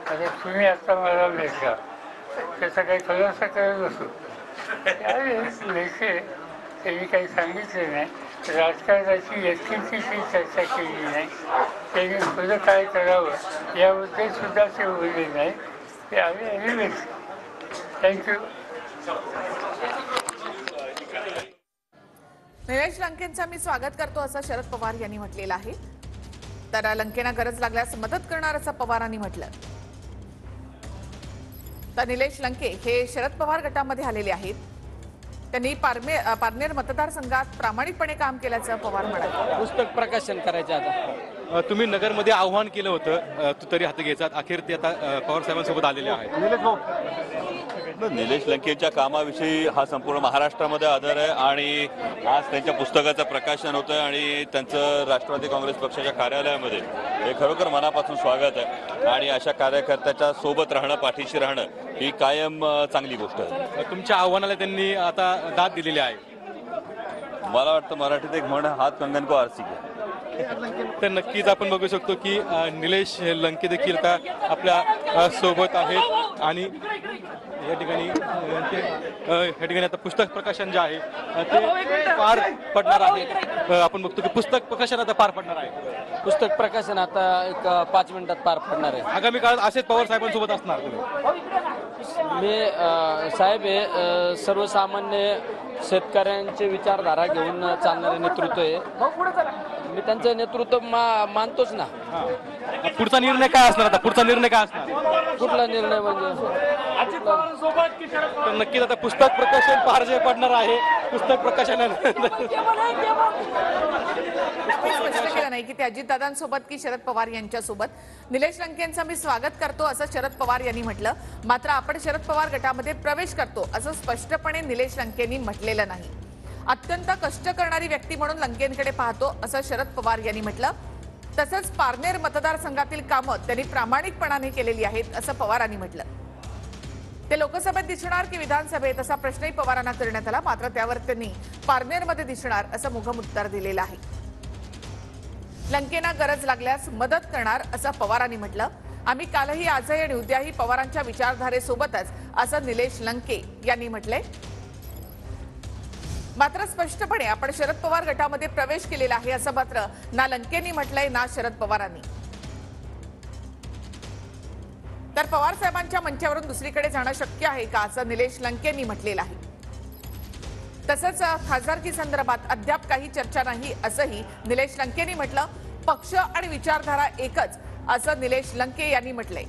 आता तुम्ही आता मला भेटला त्याचा काही खुलासा करत असो. लेखे त्यांनी काही सांगितले नाही, राजकारणाची व्यक्तींची चर्चा केली नाही, त्यांनी पुढं काय करावं याबद्दल सुद्धा ते बोलले नाही. ते आम्ही थँक्यू. निलेश लंकेंचं मी स्वागत करतो असं शरद पवार यांनी म्हटलेलं आहे. तर लंकेंना गरज लागल्यास मदत करणार असं पवारांनी म्हटलं. तर निलेश लंके हे शरद पवार गटामध्ये आलेले आहेत. त्यांनी पारनेर मतदारसंघात प्रामाणिकपणे काम केल्याचं पवार म्हणाले. पुस्तक प्रकाशन करायचं आता. तुम्ही नगरमध्ये आव्हान केलं होतं, तू तरी हाती घ्यायचा, अखेर ते आता पवार साहेबांसोबत आलेले आहेत. निलेश लंकेच्या कामाविषयी हा संपूर्ण महाराष्ट्रामध्ये आदर आहे आणि आज त्यांच्या पुस्तकाचं प्रकाशन होतं आणि त्यांचं राष्ट्रवादी काँग्रेस पक्षाच्या कार्यालयामध्ये हे खरोखर मनापासून स्वागत आहे. आणि अशा कार्यकर्त्याच्या सोबत राहणं, पाठीशी राहणं ही कायम चांगली गोष्ट आहे. तुमच्या आव्हानाला त्यांनी आता दाद दिलेली आहे. मला वाटतं मराठीत एक म्हण, हात कंगन को आरसी घ्या. तर नक्कीच आपण बघू शकतो की निलेश लंके देखील आता आपल्या सोबत आहेत आणि या ठिकाणी आता पुस्तक प्रकाशन जे आहे ते पार पडणार आहे. आपण बघतो की पुस्तक प्रकाशन आता पार पडणार आहे. पुस्तक प्रकाशन आता एक 5 मिनिटात पार पडणार आहे. आगामी काळात असेच पवार साहेबांसोबत असणार मी साहेब हे सर्वसामान्य शेतकऱ्यांचे विचारधारा घेऊन चालणारे नेतृत्व आहे. मी त्यांचं नेतृत्व मानतोच ना. पुढचा निर्णय काय असणार? आता पुढचा निर्णय काय असणार? कुठला निर्णय म्हणजे तर नक्कीच आता पुस्तक प्रकाशन पार जे पडणार आहे. पुस्तक प्रकाशनानंतर स्पष्ट केलं नाही की ते अजितदादांसोबत की शरद पवार यांच्यासोबत. निलेश लंकेंचं मी स्वागत करतो असं शरद पवार यांनी म्हटलं. मात्र आपण शरद पवार गटामध्ये प्रवेश करतो असं स्पष्टपणे निलेश लंकेंनी म्हटलेलं नाही. अत्यंत कष्ट करणारी व्यक्ती म्हणून लंकेंकडे पाहतो असं शरद पवार यांनी म्हटलं. तसंच पारनेर मतदारसंघातील कामं त्यांनी प्रामाणिकपणाने केलेली आहेत असं पवारांनी म्हटलं. ते लोकसभेत दिसणार की विधानसभेत असा प्रश्नही पवारांना करण्यात आला. मात्र त्यावर त्यांनी पारनेरमध्ये दिसणार असं मुघम उत्तर दिलेलं आहे. लंकेंना गरज लागल्यास मदत करणार असं पवारांनी म्हटलं. आम्ही कालही, आजही आणि उद्याही पवारांच्या विचारधारेसोबतच असं निलेश लंके यांनी म्हटलंय. मात्र स्पष्टपणे आपण शरद पवार गटामध्ये प्रवेश केलेला आहे असं मात्र ना लंकेंनी म्हटलंय ना शरद पवारांनी. तर पवार साहेबांच्या मंचावरून दुसरीकडे जाणं शक्य आहे का असं निलेश लंकेंनी म्हटलेलं आहे. तसंच खासदारकी संदर्भात अद्याप काही चर्चा नाही असंही निलेश लंकेंनी म्हटलं. पक्ष आणि विचारधारा एकच असं निलेश लंके यांनी म्हटलंय.